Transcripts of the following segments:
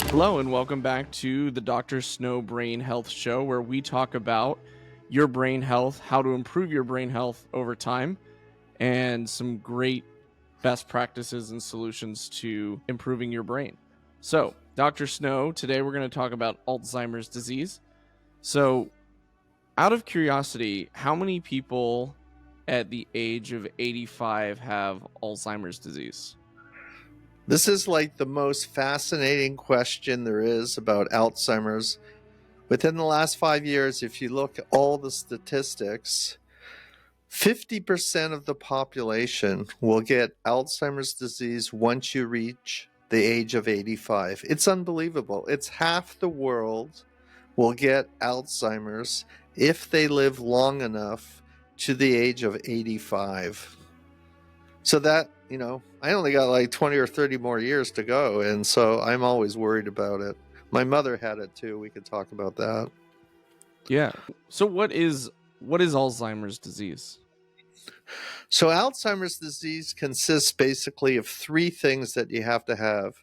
Hello and welcome back to the DrSnowBrainHealth show, where we talk about your brain health, how to improve your brain health over time, and some great best practices and solutions to improving your brain. So, Dr. Snow, today we're going to talk about Alzheimer's disease. So, out of curiosity, how many people at the age of 85 have Alzheimer's disease? This is like the most fascinating question there is about Alzheimer's. Within the last 5 years, if you look at all the statistics, 50% of the population will get Alzheimer's disease once you reach the age of 85. It's unbelievable. It's half the world will get Alzheimer's if they live long enough to the age of 85. So that, I only got like 20 or 30 more years to go. And so I'm always worried about it. My mother had it too. We could talk about that. Yeah. So what is Alzheimer's disease? So Alzheimer's disease consists basically of three things that you have to have.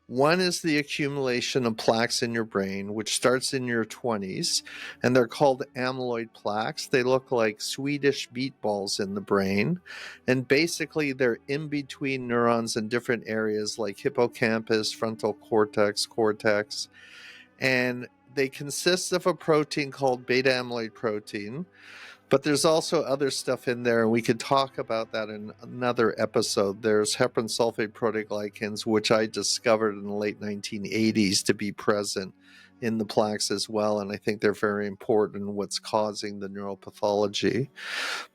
One is the accumulation of plaques in your brain, which starts in your 20s, and they're called amyloid plaques. They look like Swedish meatballs in the brain, and basically they're in between neurons in different areas like hippocampus, frontal cortex, and they consist of a protein called beta amyloid protein. But there's also other stuff in there, and we could talk about that in another episode. There's heparan sulfate proteoglycans, which I discovered in the late 1980s to be present in the plaques as well, and I think they're very important in what's causing the neuropathology.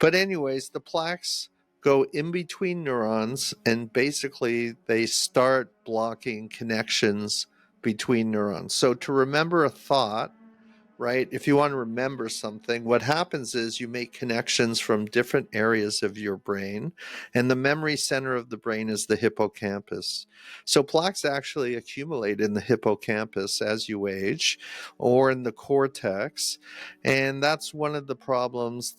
But anyways, the plaques go in between neurons, and basically they start blocking connections between neurons. So to remember a thought, right? If you want to remember something, what happens is you make connections from different areas of your brain, and the memory center of the brain is the hippocampus. So plaques actually accumulate in the hippocampus as you age, or in the cortex, and that's one of the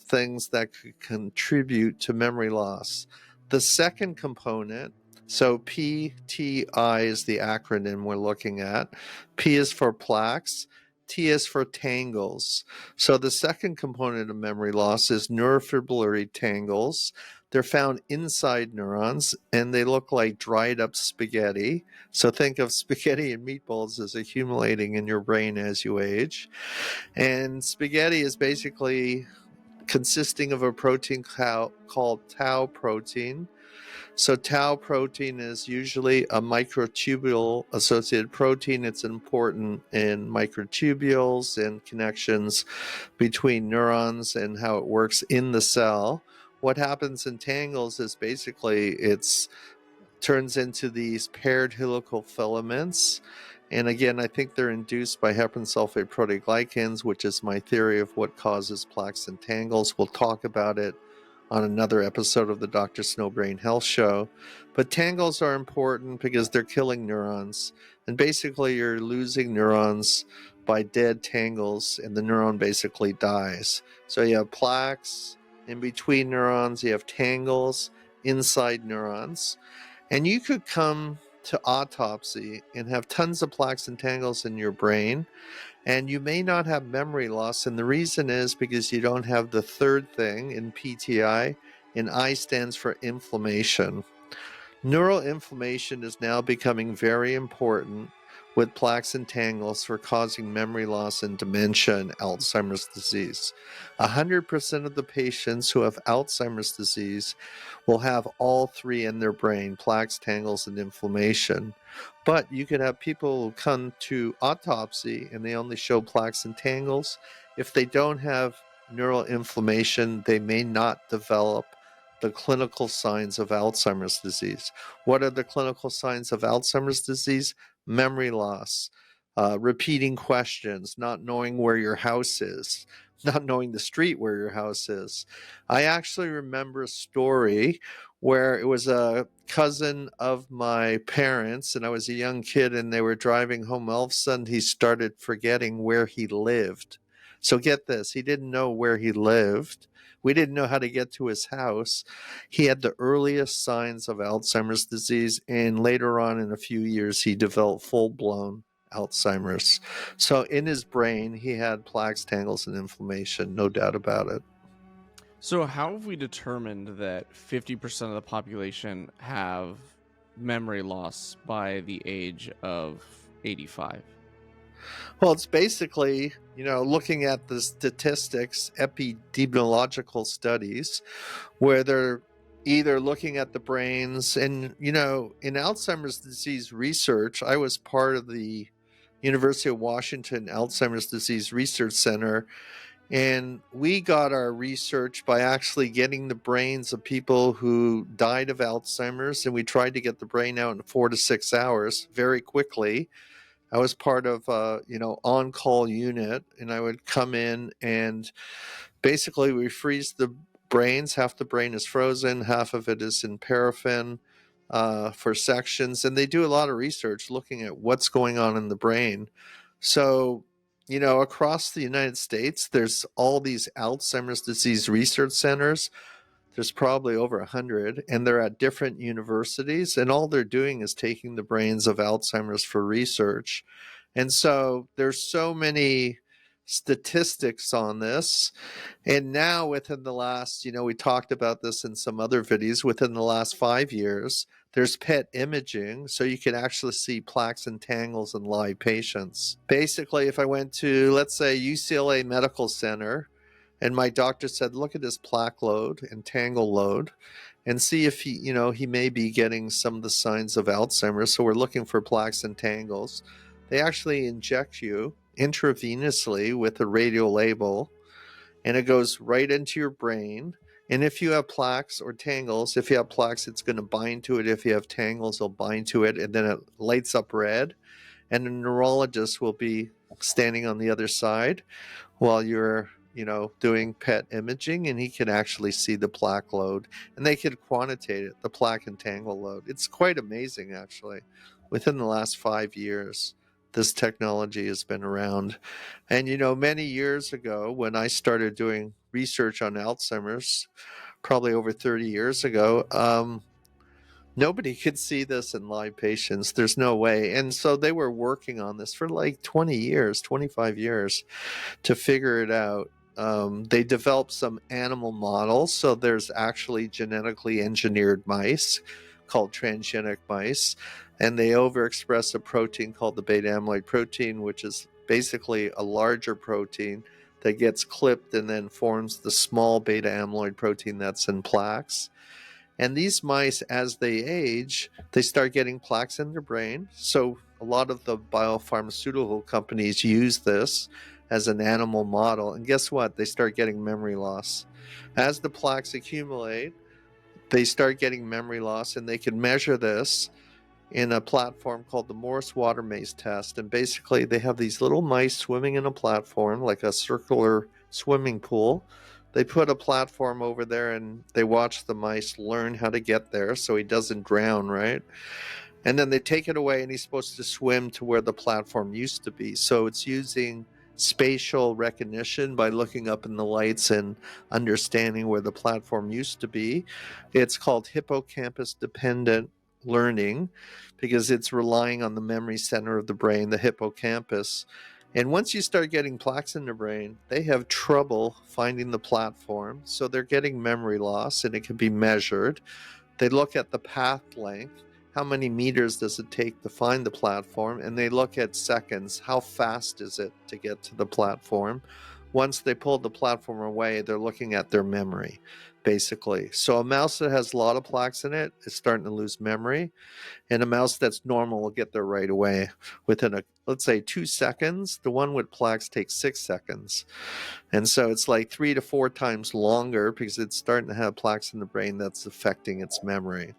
things that could contribute to memory loss. The second component, so PTI is the acronym we're looking at. P is for plaques. T is for tangles. So the second component of memory loss is neurofibrillary tangles. They're found inside neurons, and they look like dried up spaghetti. So think of spaghetti and meatballs as accumulating in your brain as you age. And spaghetti is basically consisting of a protein called tau protein. So tau protein is usually a microtubule associated protein. It's important in microtubules and connections between neurons and how it works in the cell. What happens in tangles is basically it turns into these paired helical filaments. And again, I think they're induced by heparan sulfate proteoglycans, which is my theory of what causes plaques and tangles. We'll talk about it on another episode of the Dr. Snow Brain Health Show. But tangles are important because they're killing neurons. And basically you're losing neurons by dead tangles, and the neuron basically dies. So you have plaques in between neurons, you have tangles inside neurons. And you could come to autopsy and have tons of plaques and tangles in your brain, and you may not have memory loss, and the reason is because you don't have the third thing in PTI, and I stands for inflammation. Neural inflammation is now becoming very important with plaques and tangles for causing memory loss and dementia and Alzheimer's disease. 100% of the patients who have Alzheimer's disease will have all three in their brain: plaques, tangles, and inflammation. But you could have people who come to autopsy and they only show plaques and tangles. If they don't have neural inflammation, they may not develop the clinical signs of Alzheimer's disease. What are the clinical signs of Alzheimer's disease? Memory loss, repeating questions, not knowing where your house is, not knowing the street where your house is. I actually remember a story where it was a cousin of my parents, and I was a young kid, and they were driving home. All of a sudden, he started forgetting where he lived. So get this, he didn't know where he lived. We didn't know how to get to his house. He had the earliest signs of Alzheimer's disease, and later on in a few years, he developed full-blown Alzheimer's. So in his brain, he had plaques, tangles, and inflammation, no doubt about it. So how have we determined that 50% of the population have memory loss by the age of 85? Well, it's basically, looking at the statistics, epidemiological studies, where they're either looking at the brains and, in Alzheimer's disease research, I was part of the University of Washington Alzheimer's Disease Research Center, and we got our research by actually getting the brains of people who died of Alzheimer's, and we tried to get the brain out in 4 to 6 hours very quickly. I was part of on-call unit, and I would come in and basically we freeze the brains. Half the brain is frozen, half of it is in paraffin for sections, and they do a lot of research looking at what's going on in the brain. So, across the United States, there's all these Alzheimer's disease research centers. There's probably over 100, and they're at different universities, and all they're doing is taking the brains of Alzheimer's for research. And so there's so many statistics on this. And now within the last, we talked about this in some other videos, within the last 5 years, there's PET imaging, so you can actually see plaques and tangles in live patients. Basically, if I went to, let's say, UCLA Medical Center, and my doctor said, look at his plaque load and tangle load and see if he may be getting some of the signs of Alzheimer's. So we're looking for plaques and tangles. They actually inject you intravenously with a radio label, and it goes right into your brain. And if you have plaques or tangles, if you have plaques, it's going to bind to it. If you have tangles, it'll bind to it, and then it lights up red. And a neurologist will be standing on the other side while you're doing PET imaging, and he can actually see the plaque load, and they can quantitate it, the plaque and tangle load. It's quite amazing, actually. Within the last 5 years, this technology has been around. And, many years ago, when I started doing research on Alzheimer's, probably over 30 years ago, nobody could see this in live patients. There's no way. And so they were working on this for like 20 years, 25 years to figure it out. They developed some animal models. So there's actually genetically engineered mice called transgenic mice, and they overexpress a protein called the beta amyloid protein, which is basically a larger protein that gets clipped and then forms the small beta amyloid protein that's in plaques. And these mice, as they age, they start getting plaques in their brain. So a lot of the biopharmaceutical companies use this as an animal model. And guess what? They start getting memory loss. As the plaques accumulate, they start getting memory loss, and they can measure this in a platform called the Morse water maze test. And basically, they have these little mice swimming in a platform, like a circular swimming pool. They put a platform over there, and they watch the mice learn how to get there so he doesn't drown, right? And then they take it away, and he's supposed to swim to where the platform used to be. So it's using spatial recognition by looking up in the lights and understanding where the platform used to be. It's called hippocampus dependent learning because it's relying on the memory center of the brain, the hippocampus. And once you start getting plaques in the brain, they have trouble finding the platform. So they're getting memory loss, and it can be measured. They look at the path length. How many meters does it take to find the platform? And they look at seconds. How fast is it to get to the platform? Once they pull the platform away, they're looking at their memory, basically. So a mouse that has a lot of plaques in it is starting to lose memory. And a mouse that's normal will get there right away within, let's say, 2 seconds. The one with plaques takes 6 seconds. And so it's like 3 to 4 times longer because it's starting to have plaques in the brain that's affecting its memory.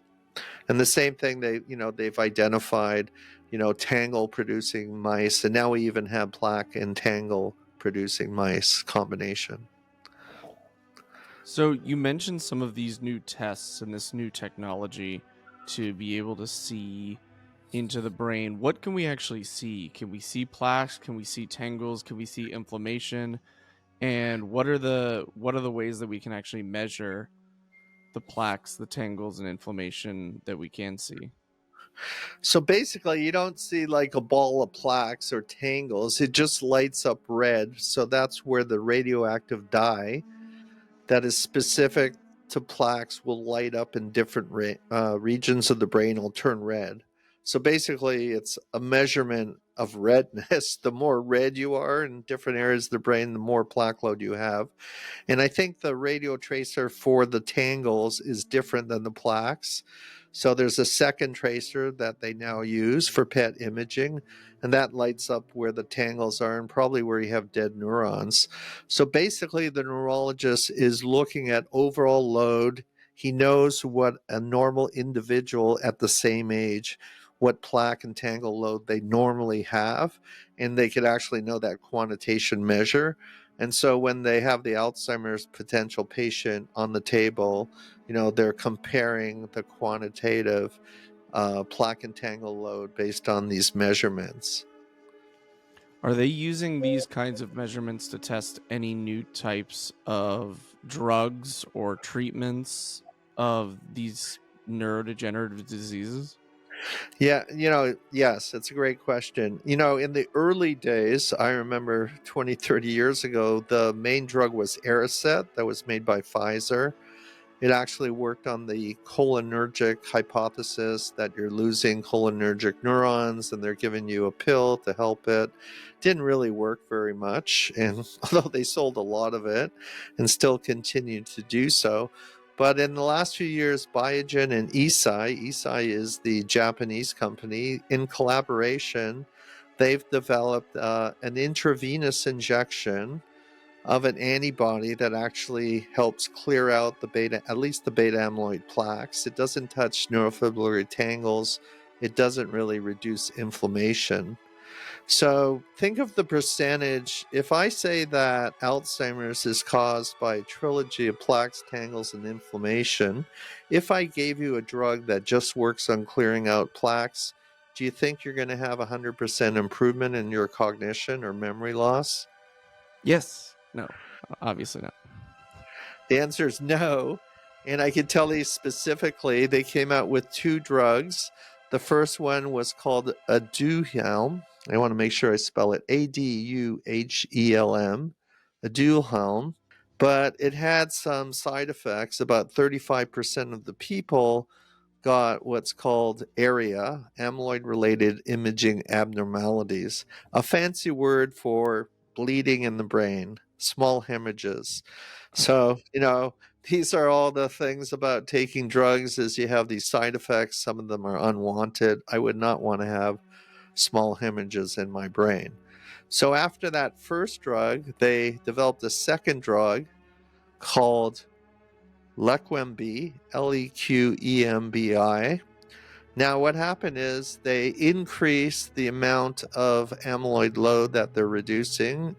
And the same thing, they've identified, tangle producing mice, and now we even have plaque and tangle producing mice combination. So you mentioned some of these new tests and this new technology to be able to see into the brain. What can we actually see? Can we see plaques? Can we see tangles? Can we see inflammation? And what are the ways that we can actually measure the plaques, the tangles, and inflammation that we can see? So basically, you don't see like a ball of plaques or tangles. It just lights up red. So that's where the radioactive dye that is specific to plaques will light up in different regions of the brain will turn red. So basically, it's a measurement of redness. The more red you are in different areas of the brain, the more plaque load you have. And I think the radio tracer for the tangles is different than the plaques. So there's a second tracer that they now use for PET imaging, and that lights up where the tangles are and probably where you have dead neurons. So basically, the neurologist is looking at overall load. He knows what a normal individual at the same age, what plaque and tangle load they normally have, and they could actually know that quantitation measure. And so when they have the Alzheimer's potential patient on the table, they're comparing the quantitative plaque and tangle load based on these measurements. Are they using these kinds of measurements to test any new types of drugs or treatments of these neurodegenerative diseases? Yeah, yes, it's a great question. In the early days, I remember 20, 30 years ago, the main drug was Aricept that was made by Pfizer. It actually worked on the cholinergic hypothesis that you're losing cholinergic neurons and they're giving you a pill to help it. Didn't really work very much, and although they sold a lot of it and still continue to do so. But in the last few years, Biogen and Eisai is the Japanese company, in collaboration, they've developed an intravenous injection of an antibody that actually helps clear out the beta, at least the beta amyloid plaques. It doesn't touch neurofibrillary tangles. It doesn't really reduce inflammation. So think of the percentage. If I say that Alzheimer's is caused by a trilogy of plaques, tangles, and inflammation, if I gave you a drug that just works on clearing out plaques, do you think you're going to have 100% improvement in your cognition or memory loss? Yes. No. Obviously not. The answer is no. And I can tell you specifically, they came out with two drugs. The first one was called Aduhelm. I want to make sure I spell it Aduhelm, Aduhelm. But it had some side effects. About 35% of the people got what's called ARIA, amyloid-related imaging abnormalities, a fancy word for bleeding in the brain, small hemorrhages. Okay. So, these are all the things about taking drugs is you have these side effects. Some of them are unwanted. I would not want to have small hemorrhages in my brain. So after that first drug, they developed a second drug called Leqembi, Leqembi. Now, what happened is they increased the amount of amyloid load that they're reducing,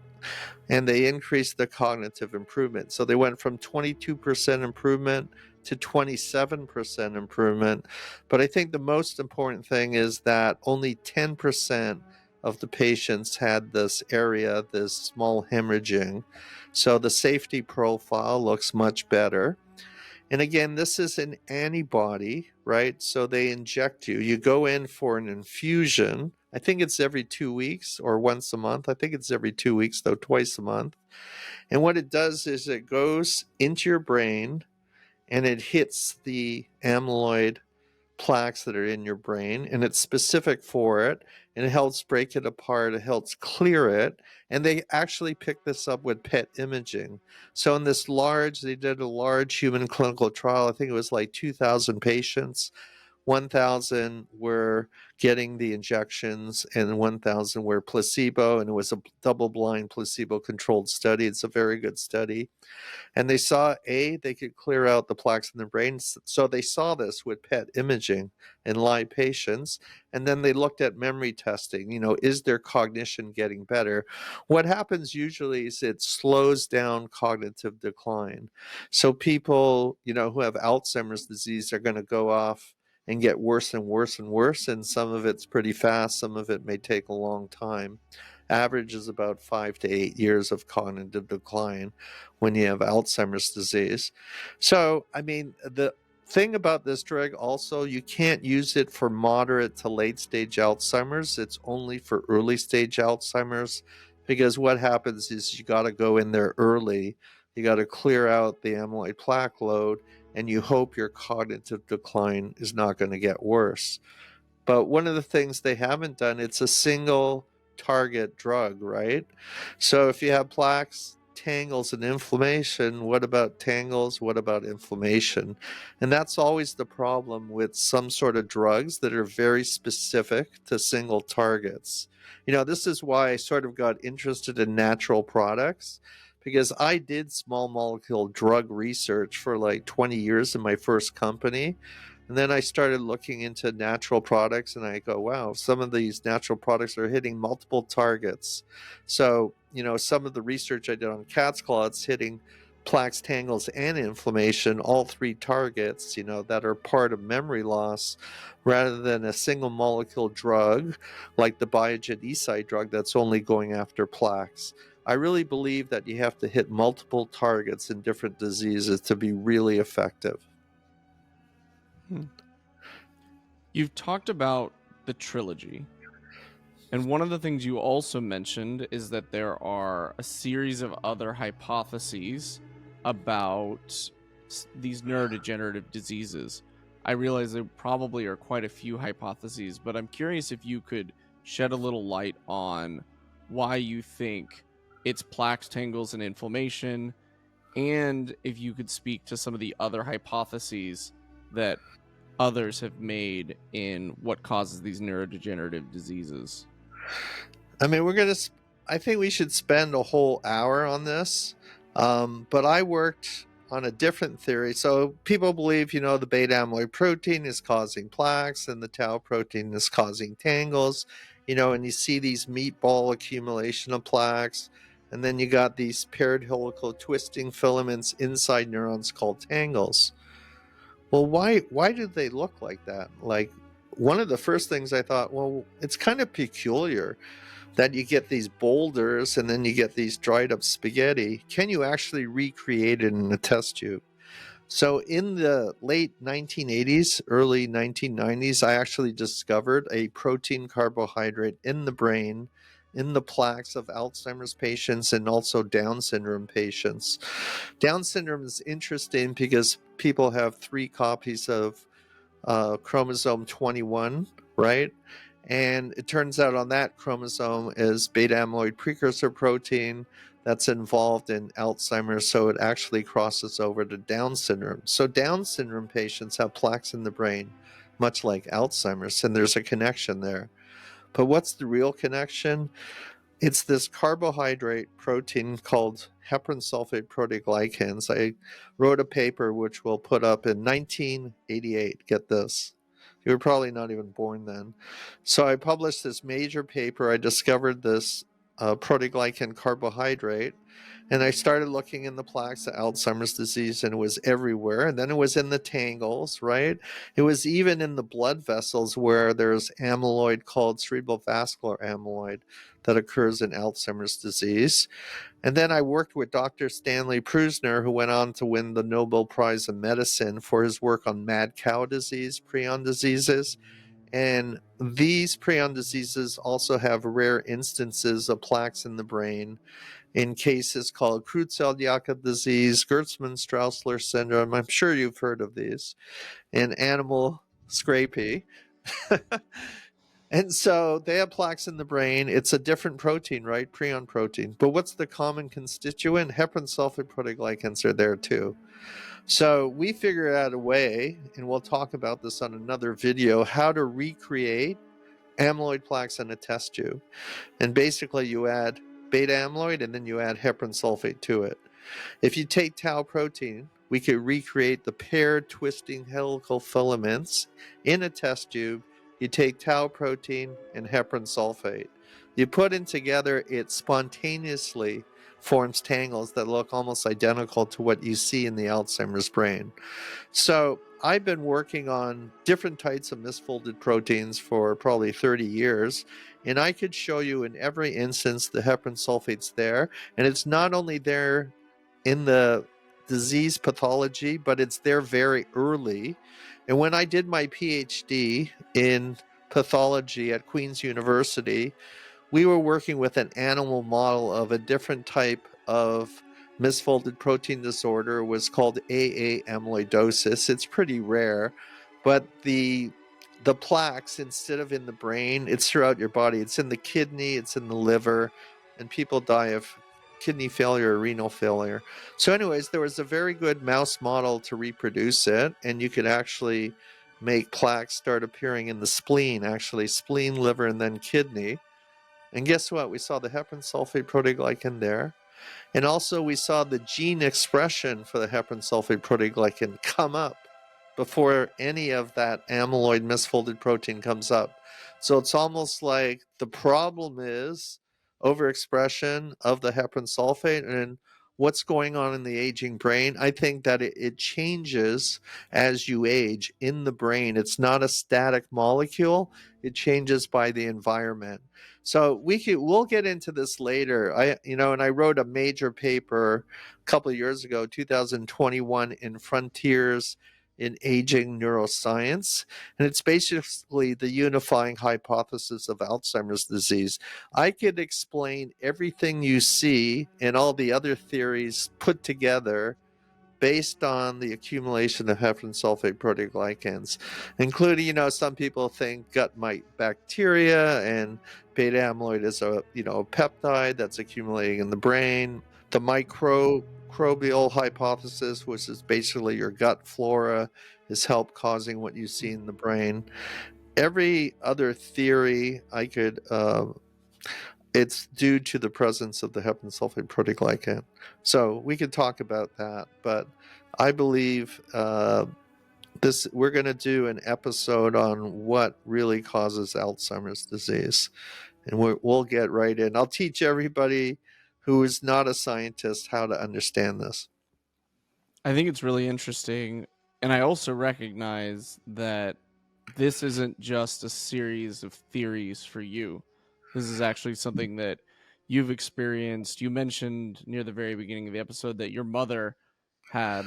and they increased the cognitive improvement. So they went from 22% improvement to 27% improvement. But I think the most important thing is that only 10% of the patients had this area, this small hemorrhaging. So the safety profile looks much better. And again, this is an antibody, right? So they inject you. You go in for an infusion. I think it's every 2 weeks or once a month. I think it's every 2 weeks, though, twice a month. And what it does is it goes into your brain and it hits the amyloid plaques that are in your brain, and it's specific for it, and it helps break it apart, it helps clear it, and they actually picked this up with PET imaging. So in this they did a large human clinical trial. I think it was like 2,000 patients. 1,000 were getting the injections and 1,000 were placebo, and it was a double-blind placebo-controlled study. It's a very good study. And they saw they could clear out the plaques in the brain. So they saw this with PET imaging in live patients. And then they looked at memory testing. Is their cognition getting better? What happens usually is it slows down cognitive decline. So people, who have Alzheimer's disease are going to go off and get worse and worse and worse. And some of it's pretty fast. Some of it may take a long time. Average is about 5 to 8 years of cognitive decline when you have Alzheimer's disease. So, I mean, the thing about this drug also, you can't use it for moderate to late stage Alzheimer's. It's only for early stage Alzheimer's, because what happens is you got to go in there early. You got to clear out the amyloid plaque load, and you hope your cognitive decline is not going to get worse. But one of the things they haven't done, it's a single target drug, right? So if you have plaques, tangles, and inflammation, what about tangles? What about inflammation? And that's always the problem with some sort of drugs that are very specific to single targets. You know, this is why I sort of got interested in natural products, because I did small molecule drug research for like 20 years in my first company. And then I started looking into natural products, and I go, wow, some of these natural products are hitting multiple targets. So, you know, some of the research I did on cat's claw, it's hitting plaques, tangles, and inflammation, all three targets, you know, that are part of memory loss, rather than a single molecule drug like the Biogen Ecyte drug that's only going after plaques. I really believe that you have to hit multiple targets in different diseases to be really effective. You've talked about the trilogy. And one of the things you also mentioned is that there are a series of other hypotheses about these neurodegenerative diseases. I realize there probably are quite a few hypotheses, but I'm curious if you could shed a little light on why you think it's plaques, tangles, and inflammation, and if you could speak to some of the other hypotheses that others have made in what causes these neurodegenerative diseases. I mean, I think we should spend a whole hour on this, but I worked on a different theory. So people believe, you know, the beta amyloid protein is causing plaques and the tau protein is causing tangles, you know, and you see these meatball accumulation of plaques, and then you got these paired helical twisting filaments inside neurons called tangles. Well, why do they look like that? Like, one of the first things I thought, well, it's kind of peculiar that you get these boulders and then you get these dried up spaghetti. Can you actually recreate it in a test tube? So in the late 1980s, early 1990s, I actually discovered a protein carbohydrate in the brain, in the plaques of Alzheimer's patients and also Down syndrome patients. Down syndrome is interesting because people have 3 copies of chromosome 21, right? And it turns out on that chromosome is beta amyloid precursor protein that's involved in Alzheimer's, so it actually crosses over to Down syndrome. So Down syndrome patients have plaques in the brain, much like Alzheimer's, and there's a connection there. But what's the real connection? It's this carbohydrate protein called heparan sulfate proteoglycans. I wrote a paper which we'll put up in 1988. Get this. You were probably not even born then. So I published this major paper. I discovered this proteoglycan carbohydrate, and I started looking in the plaques of Alzheimer's disease, and it was everywhere. And then it was in the tangles, right? It was even in the blood vessels where there's amyloid called cerebral vascular amyloid that occurs in Alzheimer's disease. And then I worked with Dr. Stanley Prusiner, who went on to win the Nobel Prize in Medicine for his work on mad cow disease, prion diseases. And these prion diseases also have rare instances of plaques in the brain in cases called Creutzfeldt-Jakob disease, Gertzmann-Straussler syndrome. I'm sure you've heard of these, and animal scrapie. And so they have plaques in the brain. It's a different protein, right? Prion protein. But what's the common constituent? Heparan sulfate proteoglycans are there too. So we figured out a way, and we'll talk about this on another video, how to recreate amyloid plaques in a test tube. And basically you add beta amyloid and then you add heparan sulfate to it. If you take tau protein, we could recreate the paired twisting helical filaments in a test tube. You take tau protein and heparan sulfate. You put them together, it spontaneously forms tangles that look almost identical to what you see in the Alzheimer's brain. So I've been working on different types of misfolded proteins for probably 30 years, and I could show you in every instance the heparan sulfate's there, and it's not only there in the disease pathology, but it's there very early. And when I did my PhD in pathology at Queen's University, we were working with an animal model of a different type of misfolded protein disorder. It was called AA amyloidosis. It's pretty rare, but the plaques, instead of in the brain, it's throughout your body. It's in the kidney, it's in the liver, and people die of kidney failure or renal failure. So anyways, there was a very good mouse model to reproduce it, and you could actually make plaques start appearing in the spleen, actually spleen, liver, and then kidney. And guess what? We saw the heparan sulfate proteoglycan there. And also we saw the gene expression for the heparan sulfate proteoglycan come up before any of that amyloid misfolded protein comes up. So it's almost like the problem is overexpression of the heparan sulfate and what's going on in the aging brain. I think that it changes as you age in the brain. It's not a static molecule. It changes by the environment. So we'll get into this later. And I wrote a major paper a couple of years ago, 2021, in Frontiers in Aging Neuroscience, and it's basically the unifying hypothesis of Alzheimer's disease. I could explain everything you see and all the other theories put together based on the accumulation of heparan sulfate proteoglycans, including, some people think gut mite bacteria and beta amyloid is a peptide that's accumulating in the brain. The microbial hypothesis, which is basically your gut flora, is help causing what you see in the brain. Every other theory it's due to the presence of the heparan sulfate proteoglycan. So we could talk about that, but I believe we're going to do an episode on what really causes Alzheimer's disease, and we'll get right in. I'll teach everybody who is not a scientist how to understand this. I think it's really interesting, and I also recognize that this isn't just a series of theories for you. This is actually something that you've experienced. You mentioned near the very beginning of the episode that your mother had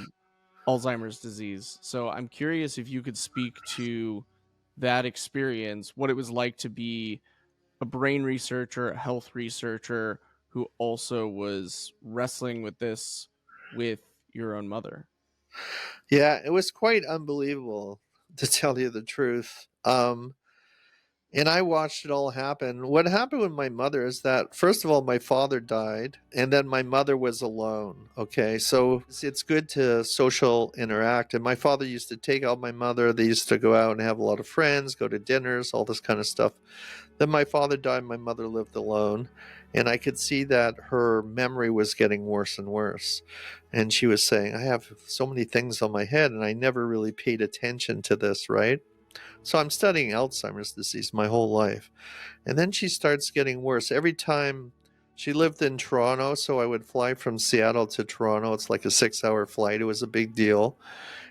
Alzheimer's disease. So I'm curious if you could speak to that experience, what it was like to be a brain researcher, a health researcher who also was wrestling with this with your own mother. Yeah, it was quite unbelievable, to tell you the truth. And I watched it all happen. What happened with my mother is that, first of all, my father died, and then my mother was alone. Okay, so it's good to social interact. And my father used to take out my mother. They used to go out and have a lot of friends, go to dinners, all this kind of stuff. Then my father died, my mother lived alone. And I could see that her memory was getting worse and worse. And she was saying, I have so many things on my head, and I never really paid attention to this, right? So I'm studying Alzheimer's disease my whole life. And then she starts getting worse. Every time she lived in Toronto, so I would fly from Seattle to Toronto. It's like a 6-hour flight. It was a big deal.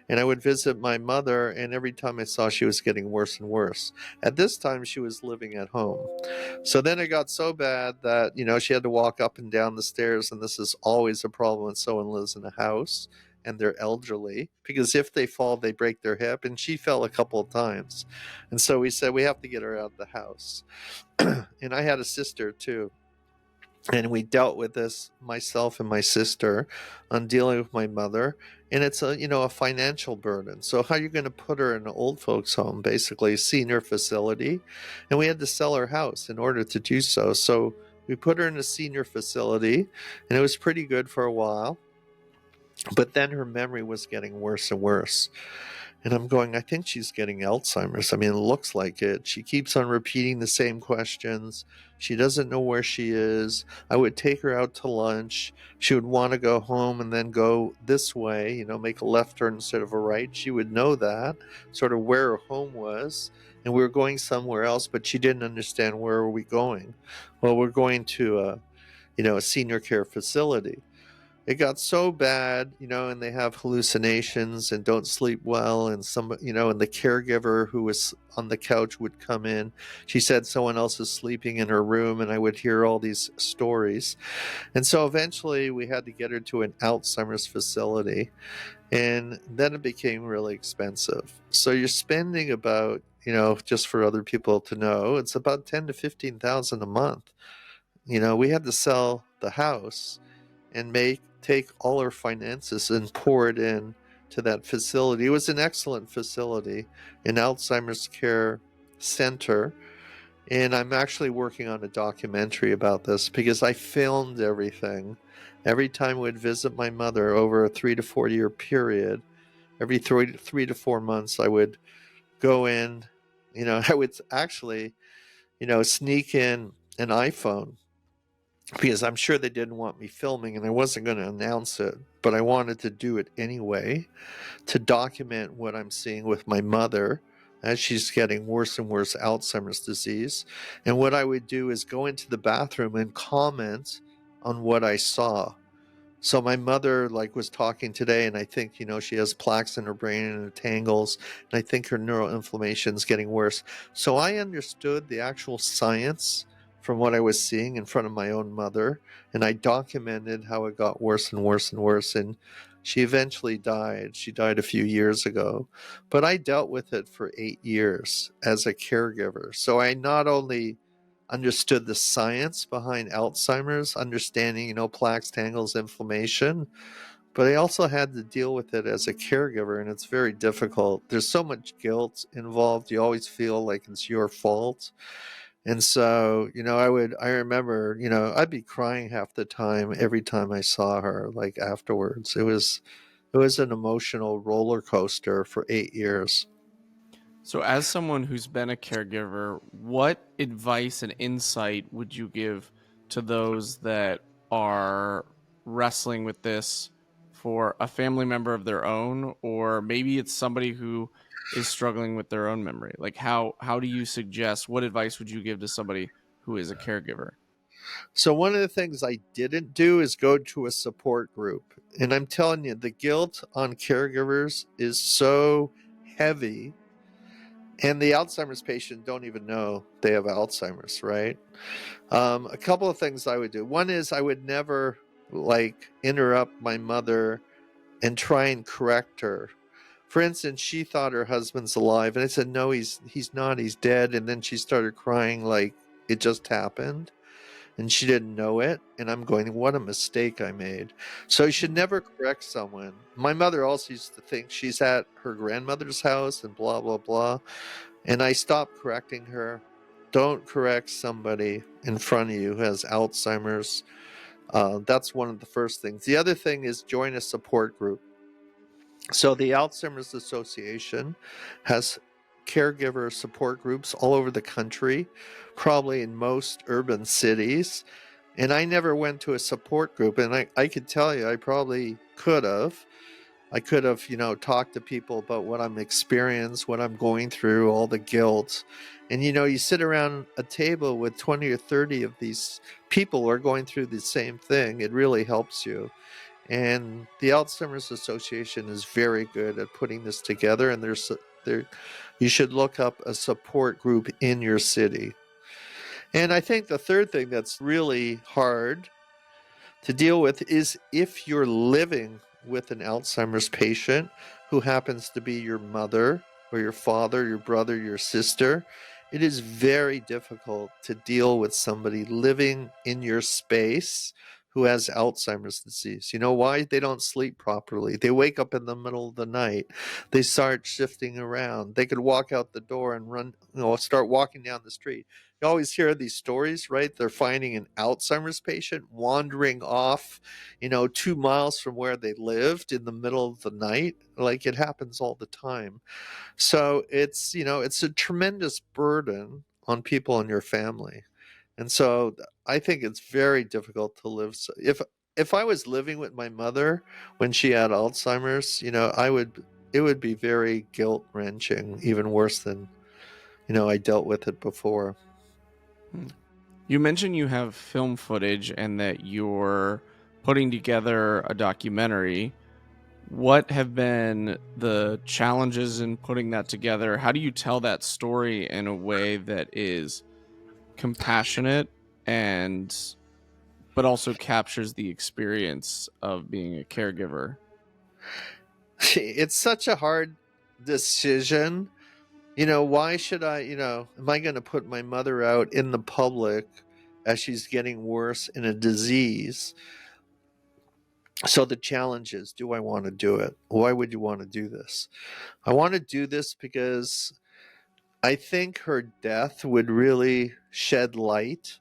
And I would visit my mother, and every time I saw she was getting worse and worse. At this time, she was living at home. So then it got so bad that, she had to walk up and down the stairs, and this is always a problem when someone lives in a house and they're elderly, because if they fall, they break their hip, and she fell a couple of times. And so we said, we have to get her out of the house. And I had a sister too. And we dealt with this, myself and my sister, on dealing with my mother. And it's a financial burden. So how are you going to put her in an old folks home, basically a senior facility? And we had to sell our house in order to do so. So we put her in a senior facility, and it was pretty good for a while. But then her memory was getting worse and worse. And I'm going, I think she's getting Alzheimer's. I mean, it looks like it. She keeps on repeating the same questions. She doesn't know where she is. I would take her out to lunch. She would want to go home and then go this way, make a left turn instead of a right. She would know that, sort of where her home was. And we were going somewhere else, but she didn't understand where are we going. Well, we're going to a senior care facility. It got so bad, and they have hallucinations and don't sleep well. And and the caregiver who was on the couch would come in. She said someone else is sleeping in her room, and I would hear all these stories. And so eventually we had to get her to an Alzheimer's facility. And then it became really expensive. So you're spending about, just for other people to know, it's about 10 to 15,000 a month. We had to sell the house and take all our finances and pour it in to that facility. It was an excellent facility, an Alzheimer's care center. And I'm actually working on a documentary about this because I filmed everything. Every time I would visit my mother over a 3 to 4 year period, every 3 to 4 months, I would go in, I would actually, sneak in an iPhone because I'm sure they didn't want me filming and I wasn't going to announce it, but I wanted to do it anyway to document what I'm seeing with my mother as she's getting worse and worse Alzheimer's disease. And what I would do is go into the bathroom and comment on what I saw. So my mother was talking today, and I think, she has plaques in her brain and tangles, and I think her neuroinflammation is getting worse. So I understood the actual science from what I was seeing in front of my own mother, and I documented how it got worse and worse and worse, and she eventually died. She died a few years ago, but I dealt with it for 8 years as a caregiver. So I not only understood the science behind Alzheimer's, understanding, plaques, tangles, inflammation, but I also had to deal with it as a caregiver, and it's very difficult. There's so much guilt involved. You always feel like it's your fault. And so, I remember, I'd be crying half the time every time I saw her, afterwards. It was an emotional roller coaster for 8 years. So, as someone who's been a caregiver, what advice and insight would you give to those that are wrestling with this for a family member of their own, or maybe it's somebody who is struggling with their own memory? How do you suggest, what advice would you give to somebody who is a caregiver? So one of the things I didn't do is go to a support group. And I'm telling you, the guilt on caregivers is so heavy. And the Alzheimer's patient don't even know they have Alzheimer's, right? A couple of things I would do. One is I would never interrupt my mother and try and correct her. For instance, she thought her husband's alive, and I said, no, he's not, he's dead. And then she started crying like it just happened, and she didn't know it. And I'm going, what a mistake I made. So you should never correct someone. My mother also used to think she's at her grandmother's house and blah, blah, blah. And I stopped correcting her. Don't correct somebody in front of you who has Alzheimer's. That's one of the first things. The other thing is join a support group. So the Alzheimer's Association has caregiver support groups all over the country, probably in most urban cities. And I never went to a support group. And I could tell you, I probably could have. I could have, talked to people about what I'm experiencing, what I'm going through, all the guilt. And, you sit around a table with 20 or 30 of these people who are going through the same thing. It really helps you. And the Alzheimer's Association is very good at putting this together. And you should look up a support group in your city. And I think the third thing that's really hard to deal with is if you're living with an Alzheimer's patient who happens to be your mother or your father, your brother, your sister. It is very difficult to deal with somebody living in your space who has Alzheimer's disease. You know why? They don't sleep properly. They wake up in the middle of the night. They start shifting around. They could walk out the door and run, start walking down the street. You always hear these stories, right? They're finding an Alzheimer's patient wandering off, 2 miles from where they lived in the middle of the night. Like, it happens all the time. So it's a tremendous burden on people in your family. And so I think it's very difficult to live. So if I was living with my mother when she had Alzheimer's, it would be very guilt wrenching, even worse than, I dealt with it before. You mentioned you have film footage and that you're putting together a documentary. What have been the challenges in putting that together? How do you tell that story in a way that is compassionate and but also captures the experience of being a caregiver? It's such a hard decision. Why should I, am I going to put my mother out in the public as she's getting worse in a disease? So the challenge is, do I want to do it? Why would you want to do this? I want to do this because I think her death would really shed light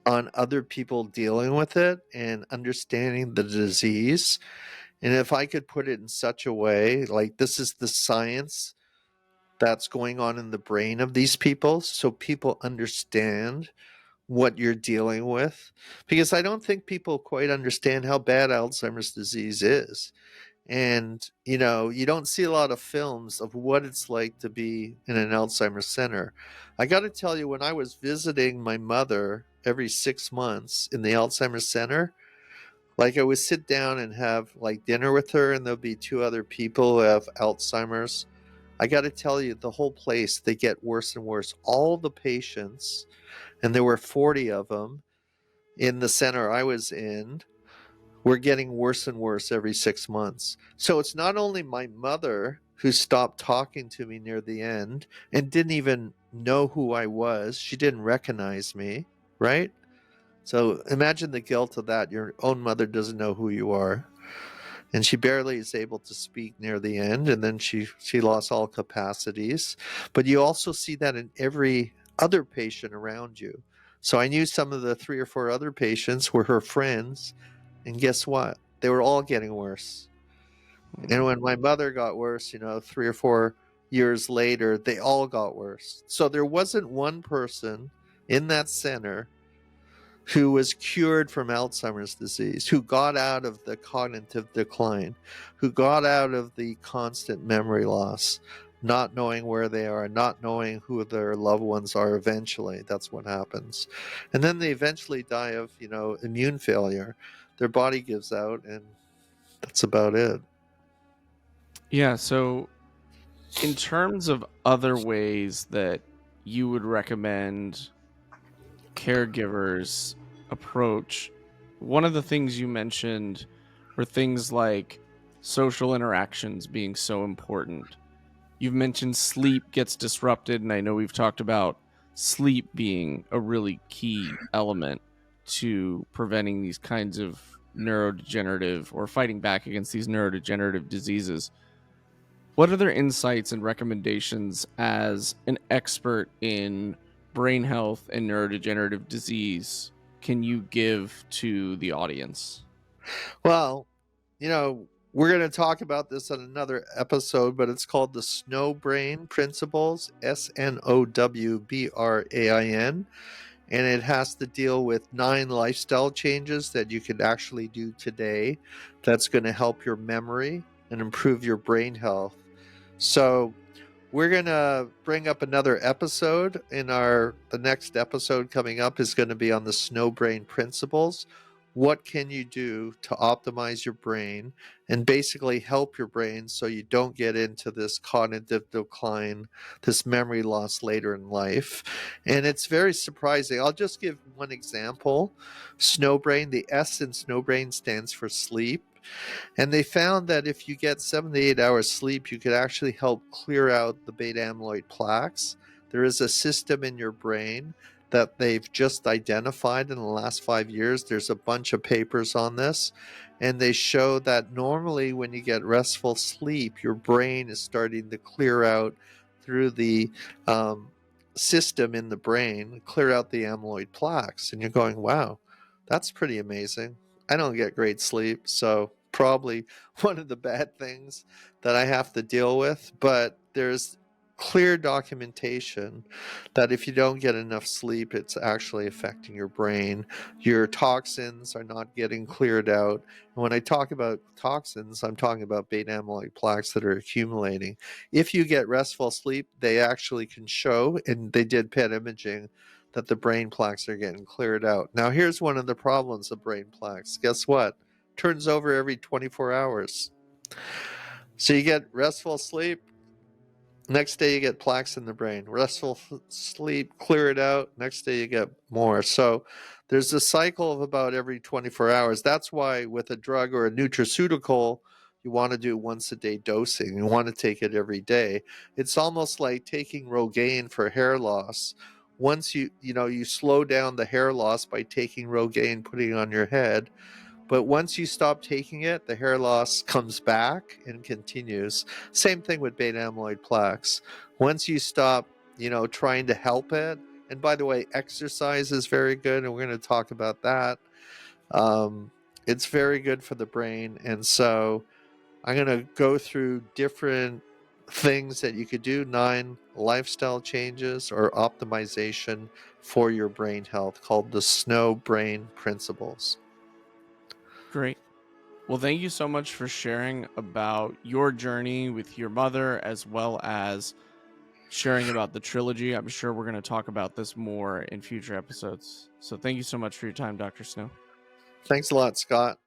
on other people dealing with it and understanding the disease. And if I could put it in such a way, like this is the science that's going on in the brain of these people, so people understand what you're dealing with. Because I don't think people quite understand how bad Alzheimer's disease is. And, you don't see a lot of films of what it's like to be in an Alzheimer's center. I got to tell you, when I was visiting my mother every 6 months in the Alzheimer's center, like I would sit down and have like dinner with her, and there'll be two other people who have Alzheimer's. I got to tell you, the whole place, they get worse and worse. All the patients, and there were 40 of them in the center I was in, were getting worse and worse every 6 months. So it's not only my mother who stopped talking to me near the end and didn't even know who I was. She didn't recognize me, right? So imagine the guilt of that. Your own mother doesn't know who you are. And she barely is able to speak near the end, and then she lost all capacities. But you also see that in every other patient around you. So I knew some of the 3 or 4 other patients were her friends, and guess what? They were all getting worse. And when my mother got worse, 3 or 4 years later, they all got worse. So there wasn't one person in that center who was cured from Alzheimer's disease, who got out of the cognitive decline, who got out of the constant memory loss, not knowing where they are, not knowing who their loved ones are eventually. That's what happens. And then they eventually die of, immune failure. Their body gives out, and that's about it. Yeah, so in terms of other ways that you would recommend caregivers approach, one of the things you mentioned were things like social interactions being so important. You've mentioned sleep gets disrupted, and I know we've talked about sleep being a really key element to preventing these kinds of neurodegenerative or fighting back against these neurodegenerative diseases. What other insights and recommendations as an expert in brain health and neurodegenerative disease can you give to the audience? Well, we're going to talk about this on another episode, but it's called the Snow Brain Principles, SNOWBRAIN. And it has to deal with 9 lifestyle changes that you can actually do today that's going to help your memory and improve your brain health. So we're going to bring up another episode the next episode coming up is going to be on the Snow Brain Principles. What can you do to optimize your brain and basically help your brain so you don't get into this cognitive decline, this memory loss later in life? And it's very surprising. I'll just give one example. Snow Brain, the S in Snow Brain stands for sleep. And they found that if you get 7 to 8 hours sleep, you could actually help clear out the beta amyloid plaques. There is a system in your brain that they've just identified in the last 5 years. There's a bunch of papers on this, and they show that normally when you get restful sleep, your brain is starting to clear out through the system in the brain, clear out the amyloid plaques. And you're going, wow, that's pretty amazing. I don't get great sleep, so probably one of the bad things that I have to deal with. But there's clear documentation that if you don't get enough sleep, it's actually affecting your brain. Your toxins are not getting cleared out. And when I talk about toxins, I'm talking about beta amyloid plaques that are accumulating. If you get restful sleep, they actually can show, and they did PET imaging, that the brain plaques are getting cleared out. Now, here's one of the problems of brain plaques. Guess what? Turns over every 24 hours. So you get restful sleep, next day you get plaques in the brain. Restful sleep, clear it out, next day you get more. So there's a cycle of about every 24 hours. That's why with a drug or a nutraceutical, you want to do once a day dosing. You want to take it every day. It's almost like taking Rogaine for hair loss. Once you slow down the hair loss by taking Rogaine, putting it on your head. But once you stop taking it, the hair loss comes back and continues. Same thing with beta amyloid plaques. Once you stop, trying to help it, and by the way, exercise is very good, and we're going to talk about that. It's very good for the brain. And so I'm going to go through different things that you could do, 9 lifestyle changes or optimization for your brain health, called the Snow Brain Principles. Great. Well, thank you so much for sharing about your journey with your mother, as well as sharing about the trilogy. I'm sure we're going to talk about this more in future episodes. So thank you so much for your time, Dr. Snow. Thanks a lot, Scott.